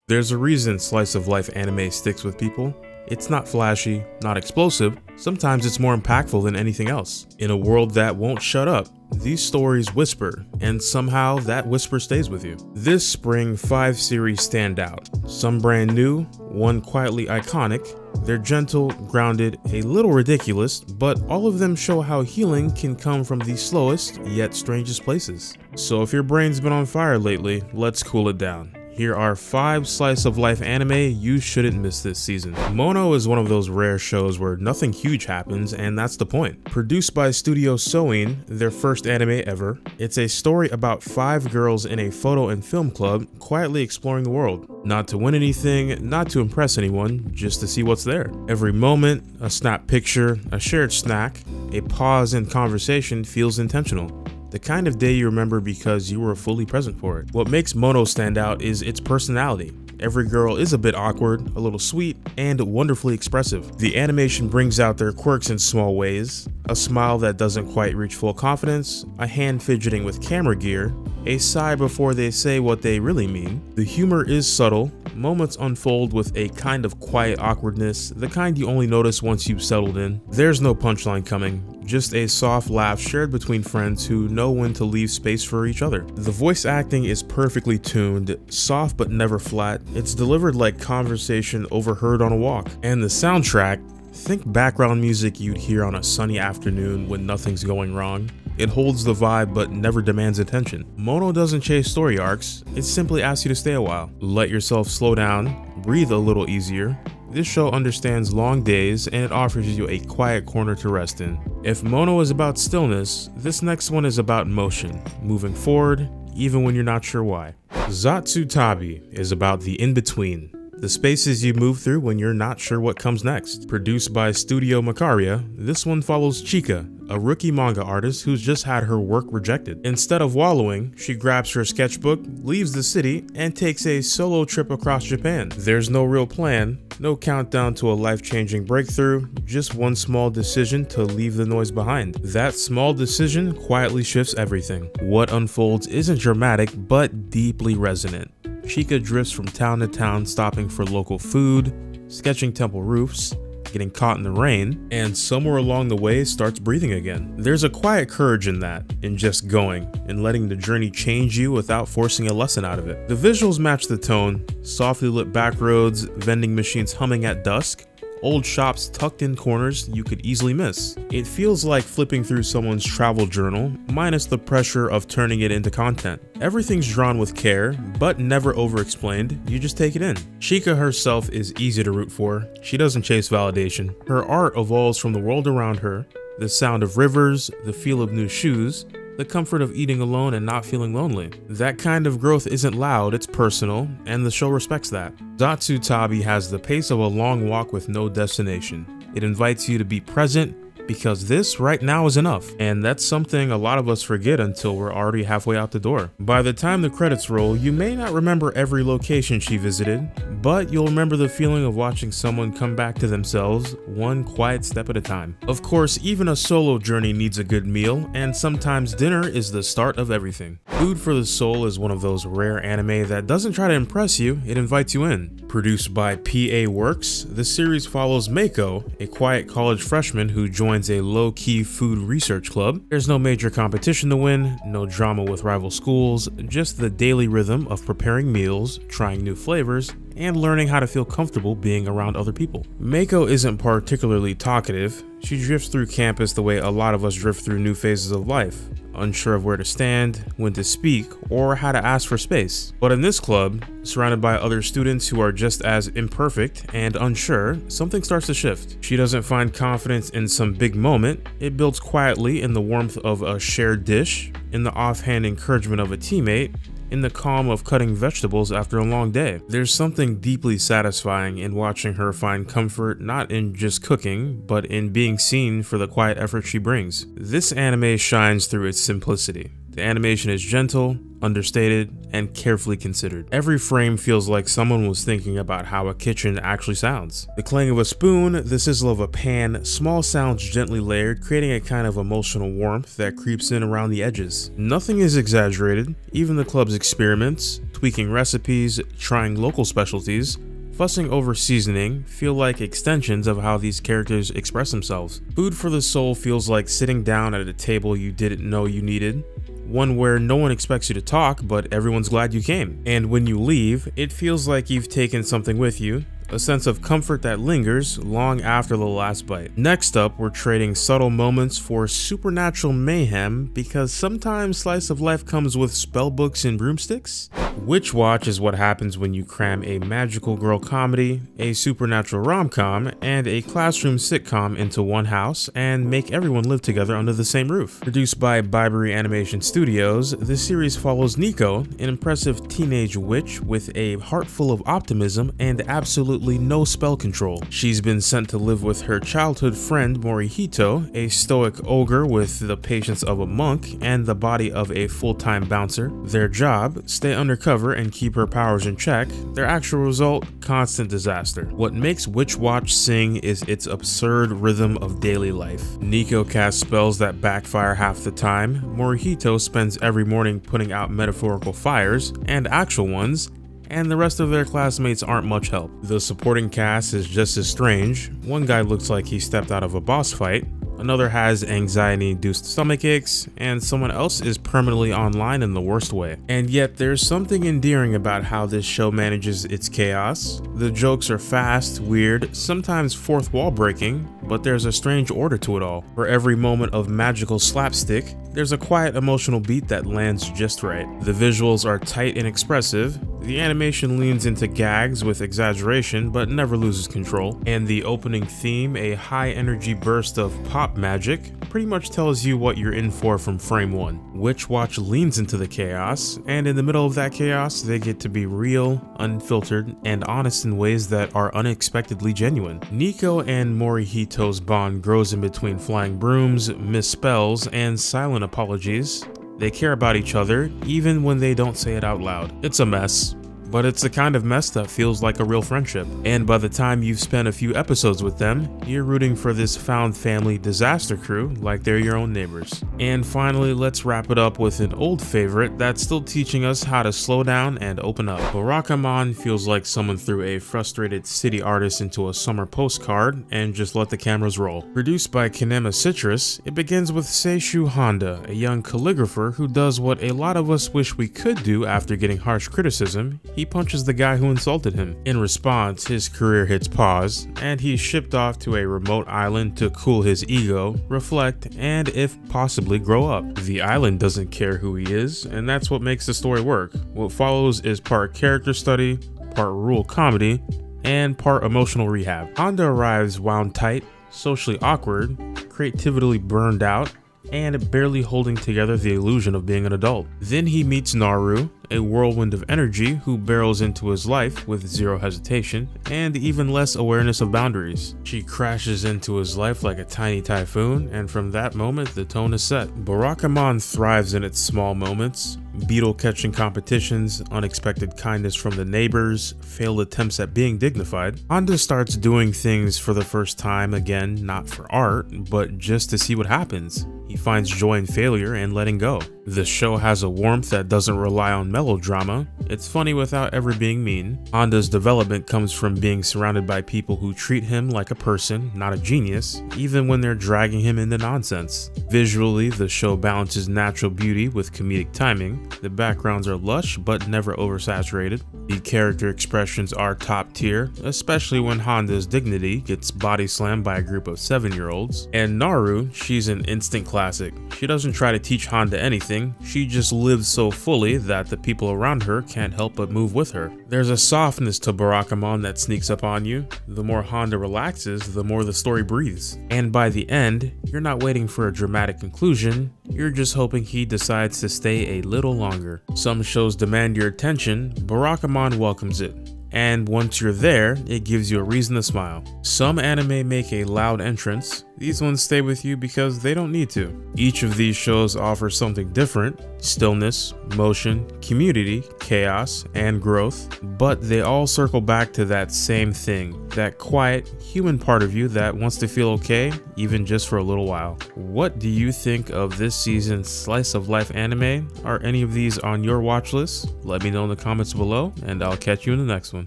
There's a reason slice of life anime sticks with people. It's not flashy, not explosive, sometimes it's more impactful than anything else. In a world that won't shut up, these stories whisper, and somehow that whisper stays with you. This spring, 5 series stand out. Some brand new, one quietly iconic. They're gentle, grounded, a little ridiculous, but all of them show how healing can come from the slowest, yet strangest places. So if your brain's been on fire lately, let's cool it down. Here are 5 slice of life anime you shouldn't miss this season. Mono is one of those rare shows where nothing huge happens, and that's the point. Produced by Studio Soin, their first anime ever, it's a story about 5 girls in a photo and film club quietly exploring the world. Not to win anything, not to impress anyone, just to see what's there. Every moment, a snap picture, a shared snack, a pause in conversation feels intentional. The kind of day you remember because you were fully present for it. What makes Mono stand out is its personality. Every girl is a bit awkward, a little sweet, and wonderfully expressive. The animation brings out their quirks in small ways, a smile that doesn't quite reach full confidence, a hand fidgeting with camera gear, a sigh before they say what they really mean. The humor is subtle, moments unfold with a kind of quiet awkwardness, the kind you only notice once you've settled in. There's no punchline coming, just a soft laugh shared between friends who know when to leave space for each other. The voice acting is perfectly tuned, soft but never flat. It's delivered like conversation overheard on a walk. And the soundtrack, think background music you'd hear on a sunny afternoon when nothing's going wrong. It holds the vibe but never demands attention. Mono doesn't chase story arcs, it simply asks you to stay a while. Let yourself slow down, breathe a little easier. This show understands long days and it offers you a quiet corner to rest in. If Mono is about stillness, this next one is about motion, moving forward, even when you're not sure why. Zatsu Tabi is about the in-between, the spaces you move through when you're not sure what comes next. Produced by Studio Macaria, this one follows Chika, a rookie manga artist who's just had her work rejected. Instead of wallowing, she grabs her sketchbook, leaves the city, and takes a solo trip across Japan. There's no real plan, no countdown to a life-changing breakthrough, just one small decision to leave the noise behind. That small decision quietly shifts everything. What unfolds isn't dramatic, but deeply resonant. Chika drifts from town to town, stopping for local food, sketching temple roofs, getting caught in the rain, and somewhere along the way starts breathing again. There's a quiet courage in that, in just going, and letting the journey change you without forcing a lesson out of it. The visuals match the tone, softly lit back roads, vending machines humming at dusk, old shops tucked in corners you could easily miss. It feels like flipping through someone's travel journal, minus the pressure of turning it into content. Everything's drawn with care, but never over-explained, you just take it in. Chika herself is easy to root for. She doesn't chase validation. Her art evolves from the world around her, the sound of rivers, the feel of new shoes, the comfort of eating alone and not feeling lonely. That kind of growth isn't loud, it's personal, and the show respects that. Zatsu Tabi has the pace of a long walk with no destination. It invites you to be present, because this right now is enough, and that's something a lot of us forget until we're already halfway out the door. By the time the credits roll, you may not remember every location she visited, but you'll remember the feeling of watching someone come back to themselves one quiet step at a time. Of course, even a solo journey needs a good meal, and sometimes dinner is the start of everything. Food for the Soul is one of those rare anime that doesn't try to impress you, it invites you in. Produced by KenWorksEXE, the series follows Meiko, a quiet college freshman who joins a low-key food research club. There's no major competition to win, no drama with rival schools, just the daily rhythm of preparing meals, trying new flavors, and learning how to feel comfortable being around other people. Meiko isn't particularly talkative. She drifts through campus the way a lot of us drift through new phases of life, unsure of where to stand, when to speak, or how to ask for space. But in this club, surrounded by other students who are just as imperfect and unsure, something starts to shift. She doesn't find confidence in some big moment. It builds quietly in the warmth of a shared dish, in the offhand encouragement of a teammate, in the calm of cutting vegetables after a long day. There's something deeply satisfying in watching her find comfort not in just cooking, but in being seen for the quiet effort she brings. This anime shines through its simplicity. The animation is gentle, understated, and carefully considered. Every frame feels like someone was thinking about how a kitchen actually sounds. The clang of a spoon, the sizzle of a pan, small sounds gently layered, creating a kind of emotional warmth that creeps in around the edges. Nothing is exaggerated, even the club's experiments, tweaking recipes, trying local specialties, fussing over seasoning feel like extensions of how these characters express themselves. Food for the soul feels like sitting down at a table you didn't know you needed, one where no one expects you to talk, but everyone's glad you came. And when you leave, it feels like you've taken something with you, a sense of comfort that lingers long after the last bite. Next up, we're trading subtle moments for supernatural mayhem because sometimes slice of life comes with spellbooks and broomsticks. Witch Watch is what happens when you cram a magical girl comedy, a supernatural rom-com, and a classroom sitcom into one house and make everyone live together under the same roof. Produced by Bibury Animation Studios, this series follows Nico, an impressive teenage witch with a heart full of optimism and absolutely no spell control. She's been sent to live with her childhood friend Morihito, a stoic ogre with the patience of a monk and the body of a full-time bouncer. Their job, stay undercover and keep her powers in check. Their actual result, constant disaster. What makes Witch Watch sing is its absurd rhythm of daily life. Nico casts spells that backfire half the time. Morihito spends every morning putting out metaphorical fires and actual ones, and the rest of their classmates aren't much help. The supporting cast is just as strange. One guy looks like he stepped out of a boss fight, another has anxiety-induced stomach aches, and someone else is permanently online in the worst way. And yet there's something endearing about how this show manages its chaos. The jokes are fast, weird, sometimes fourth wall breaking, but there's a strange order to it all. For every moment of magical slapstick, there's a quiet emotional beat that lands just right. The visuals are tight and expressive, the animation leans into gags with exaggeration but never loses control, and the opening theme, a high energy burst of pop magic, pretty much tells you what you're in for from frame one. Witch Watch leans into the chaos, and in the middle of that chaos, they get to be real, unfiltered, and honest in ways that are unexpectedly genuine. Nico and Morihito's bond grows in between flying brooms, misspells, and silent apologies. They care about each other, even when they don't say it out loud. It's a mess, but it's the kind of mess that feels like a real friendship. And by the time you've spent a few episodes with them, you're rooting for this found family disaster crew like they're your own neighbors. And finally, let's wrap it up with an old favorite that's still teaching us how to slow down and open up. Barakamon feels like someone threw a frustrated city artist into a summer postcard and just let the cameras roll. Produced by Kinema Citrus, it begins with Seishu Honda, a young calligrapher who does what a lot of us wish we could do after getting harsh criticism. He punches the guy who insulted him. In response, his career hits pause, and he's shipped off to a remote island to cool his ego, reflect, and if possibly grow up. The island doesn't care who he is, and that's what makes the story work. What follows is part character study, part rural comedy, and part emotional rehab. Honda arrives wound tight, socially awkward, creatively burned out, and barely holding together the illusion of being an adult. Then he meets Naru, a whirlwind of energy who barrels into his life with zero hesitation and even less awareness of boundaries. She crashes into his life like a tiny typhoon, and from that moment the tone is set. Barakamon thrives in its small moments. Beetle catching competitions, unexpected kindness from the neighbors, failed attempts at being dignified. Honda starts doing things for the first time, again, not for art, but just to see what happens. He finds joy in failure and letting go. The show has a warmth that doesn't rely on melodrama. It's funny without ever being mean. Honda's development comes from being surrounded by people who treat him like a person, not a genius, even when they're dragging him into nonsense. Visually, the show balances natural beauty with comedic timing. The backgrounds are lush but never oversaturated. The character expressions are top tier, especially when Honda's dignity gets body slammed by a group of 7-year-olds. And Naru, she's an instant classic. She doesn't try to teach Honda anything, she just lives so fully that the people around her can't help but move with her. There's a softness to Barakamon that sneaks up on you. The more Honda relaxes, the more the story breathes. And by the end, you're not waiting for a dramatic conclusion, you're just hoping he decides to stay a little longer. Some shows demand your attention, Barakamon welcomes it. And once you're there, it gives you a reason to smile. Some anime make a loud entrance, These ones stay with you because they don't need to. Each of these shows offers something different: stillness, motion, community, chaos, and growth. But they all circle back to that same thing, that quiet, human part of you that wants to feel okay, even just for a little while. What do you think of this season's slice of life anime? Are any of these on your watch list? Let me know in the comments below, and I'll catch you in the next one.